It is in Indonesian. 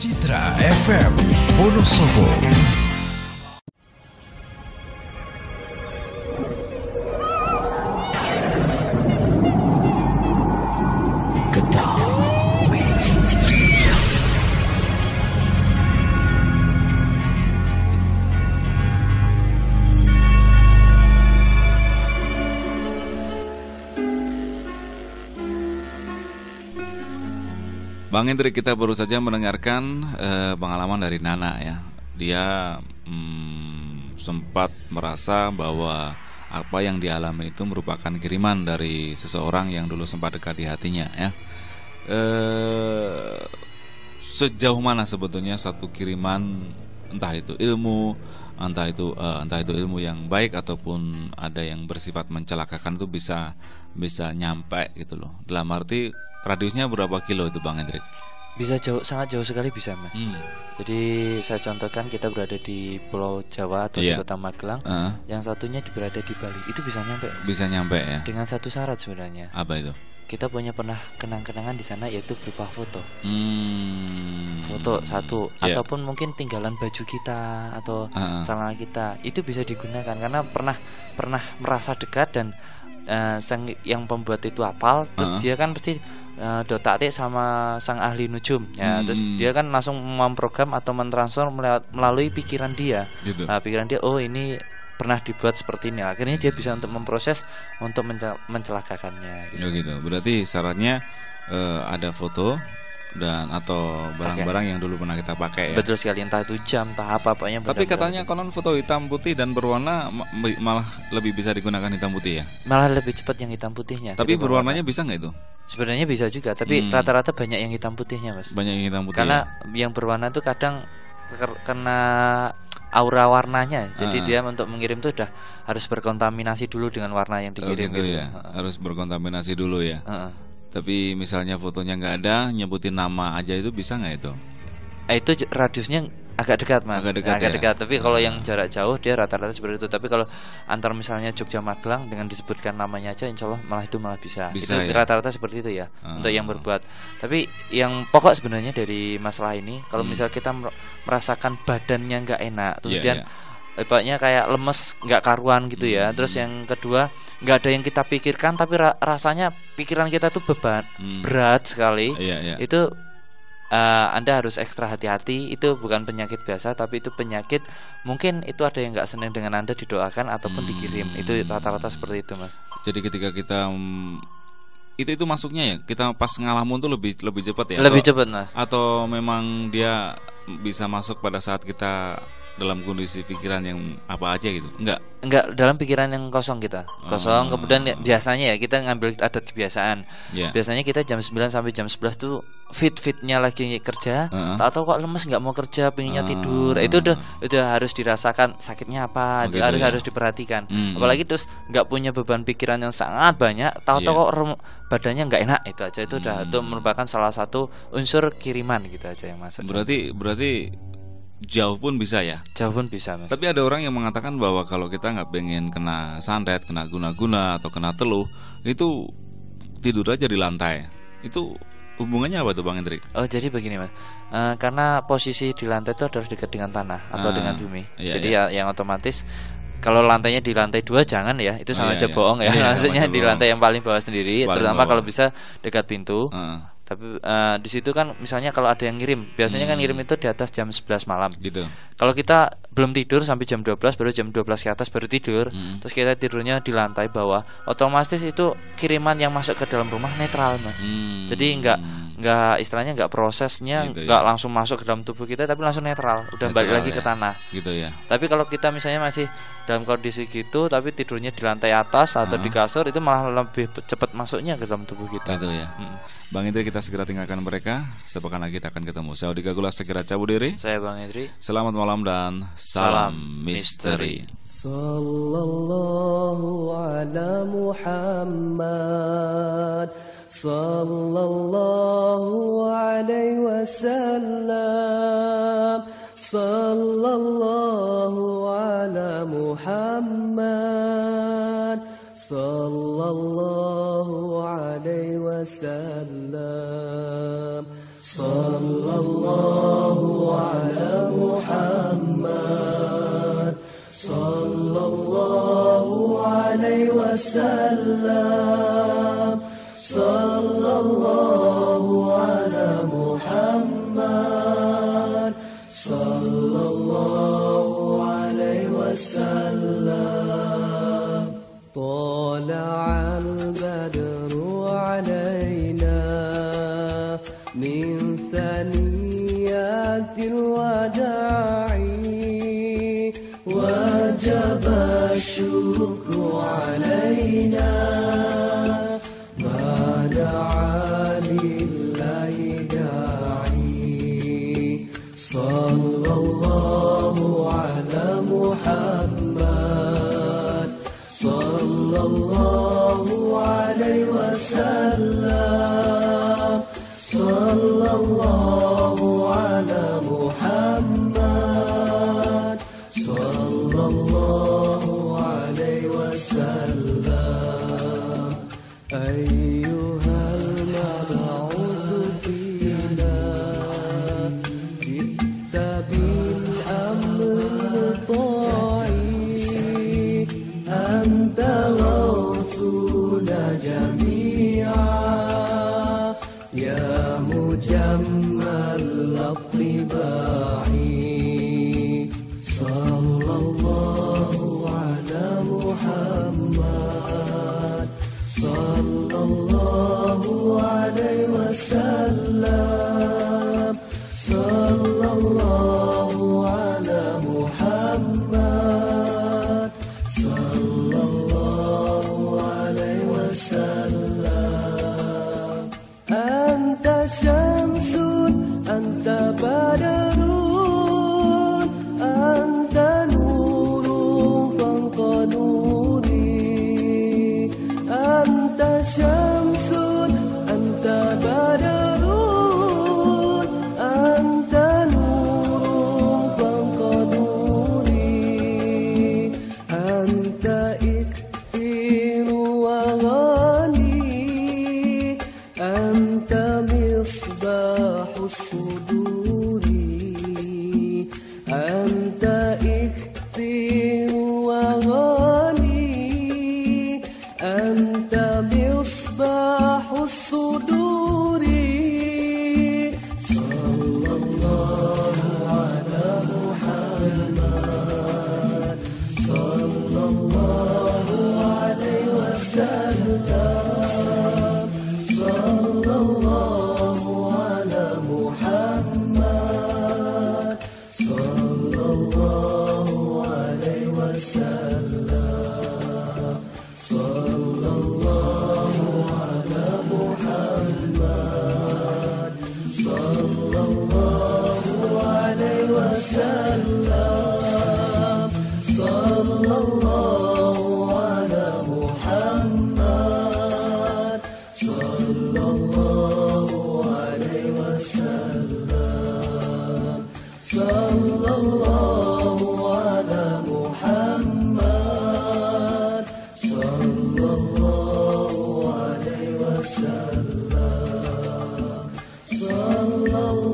Citra FM Wonosobo. Bang Hendrik, kita baru saja mendengarkan pengalaman dari Nana ya. Dia sempat merasa bahwa apa yang dialami itu merupakan kiriman dari seseorang yang dulu sempat dekat di hatinya ya. Sejauh mana sebetulnya satu kiriman, entah itu ilmu, entah itu ilmu yang baik ataupun ada yang bersifat mencelakakan, itu bisa nyampe gitu loh. Dalam arti radiusnya berapa kilo itu Bang Hendrik? Bisa jauh, sangat jauh sekali bisa Mas. Jadi saya contohkan, kita berada di Pulau Jawa atau di Kota Magelang, yang satunya berada di Bali. Itu bisa nyampe Mas. Bisa nyampe ya. Dengan satu syarat sebenarnya. Apa itu? Kita punya pernah kenang-kenangan di sana, yaitu berupa foto. Foto satu, ataupun mungkin tinggalan baju kita atau celana kita. Itu bisa digunakan karena pernah merasa dekat dan yang pembuat itu hafal, terus dia kan pasti dotatik sama sang ahli nujum ya, terus dia kan langsung memprogram atau mentransfer melalui pikiran dia gitu. Pikiran dia, oh ini pernah dibuat seperti ini, akhirnya dia bisa untuk memproses untuk mencelakakannya gitu. Gitu. Berarti syaratnya ada foto dan atau barang-barang yang dulu pernah kita pakai ya. Betul sekali, entah itu jam, entah apa-apanya. Tapi katanya konon foto hitam putih dan berwarna malah lebih bisa digunakan hitam putih ya. Malah lebih cepat yang hitam putihnya. Tapi berwarnanya bisa nggak itu? Sebenarnya bisa juga, tapi rata-rata banyak yang hitam putihnya Mas. Banyak yang hitam putih. Karena yang berwarna itu kadang kena aura warnanya. Jadi dia untuk mengirim tuh udah harus berkontaminasi dulu dengan warna yang dikirim gitu ya. Harus berkontaminasi dulu ya. Tapi misalnya fotonya nggak ada, nyebutin nama aja, itu bisa nggak itu? Itu radiusnya agak dekat Mas. Agak dekat. Tapi kalau yang jarak jauh dia rata-rata seperti itu. Tapi kalau antar misalnya Jogja Magelang dengan disebutkan namanya aja, insya Allah malah bisa. Itu ya? Rata-rata seperti itu ya untuk yang berbuat. Tapi yang pokok sebenarnya dari masalah ini, kalau misal kita merasakan badannya nggak enak, kemudian Pokoknya kayak lemes, nggak karuan gitu ya. Terus yang kedua, nggak ada yang kita pikirkan, tapi rasanya pikiran kita tuh beban berat sekali. Itu Anda harus ekstra hati-hati. Itu bukan penyakit biasa, tapi itu penyakit. Mungkin itu ada yang nggak senang dengan Anda, didoakan ataupun dikirim. Itu rata-rata seperti itu Mas. Jadi ketika kita itu masuknya ya, kita pas ngalamun tuh lebih cepat ya. Lebih cepat Mas. Atau memang dia bisa masuk pada saat kita dalam kondisi pikiran yang apa aja gitu? Enggak, dalam pikiran yang kosong kita. Kosong, kemudian biasanya ya kita ngambil adat kebiasaan. Biasanya kita jam 9 sampai jam 11 tuh fit-fitnya lagi kerja, atau kok lemes nggak mau kerja, pengennya tidur. Itu udah harus dirasakan sakitnya apa, itu harus diperhatikan. Apalagi terus nggak punya beban pikiran yang sangat banyak, tahu-tahu kok badannya nggak enak, itu aja itu udah itu merupakan salah satu unsur kiriman gitu aja yang masuk. Berarti jauh pun bisa ya? Jauh pun bisa Mas. Tapi ada orang yang mengatakan bahwa kalau kita nggak pengen kena santet, kena guna-guna atau kena teluh, itu tidur aja di lantai. Itu hubungannya apa tuh Bang Hendrik? Oh jadi begini Mas, karena posisi di lantai itu harus dekat dengan tanah atau dengan bumi. Jadi yang otomatis kalau lantainya di lantai 2 jangan ya, itu sama aja bohong ya. Maksudnya di lantai yang paling bawah sendiri, terutama kalau bisa dekat pintu. Tapi di situ kan misalnya kalau ada yang ngirim, biasanya kan ngirim itu di atas jam 11 malam gitu. Kalau kita belum tidur sampai jam 12, baru jam 12 ke atas baru tidur, terus kita tidurnya di lantai bawah, otomatis itu kiriman yang masuk ke dalam rumah netral Mas. Jadi enggak istilahnya enggak prosesnya gitu enggak langsung masuk ke dalam tubuh kita, tapi langsung netral, udah balik lagi ke tanah gitu ya. Tapi kalau kita misalnya masih dalam kondisi gitu tapi tidurnya di lantai atas atau di kasur, itu malah lebih cepat masuknya ke dalam tubuh kita gitu ya. Bang Hendri, kita segera tinggalkan mereka. Sepekan lagi kita akan ketemu. Saya Odi Gagula segera cabut diri. Saya Bang Hendri. Selamat malam dan salam misteri. Sallallahu ala Muhammad, sallallahu alaihi wasallam, sallallahu ala Muhammad, sallallahu alaihi wasallam, sallallahu wasallam. Sallallahu ala Muhammad, sallallahu alaihi wasallam. Tala'al badru alaina min thaniyatil wada'i, wajaba syukru alaina ma da'a lillahi da'i. Sallallahu ala Muhammad, sallallahu alaihi wasallam. Sallallahu ala Muhammad, sallallahu alaihi wasallam. Ayyuhal mab'uth fina bittabil amr ta'i, anta ghawthuna jami'a ya mujammal at-tibai. Sallallahu ala Muhammad, sallallahu alaihi wasallam. Sallallahu ala Muhammad, sallallahu alaihi wasallam. Anta syamsun, anta badarun, anta nurun fawqa nuri. Anta syamsun, anta badarun, anta nurun fawqa nuri. Anta iktiru wa ghani, anta misbahus suduri. Anta iktiru wa ghani, anta misbahus suduri. Sallallahu ala Muhammad, sallallahu alaihi wasallam. Sallallahu ala Muhammad, sallallahu alaihi wasallam. Sallallahu ala Muhammad, sallallahu alaihi wasallam. Sallallahu ala Muhammad, sallallahu alaihi wasallam. Sallallahu ala Muhammad, sallallahu alaihi wasallam. Sallallahu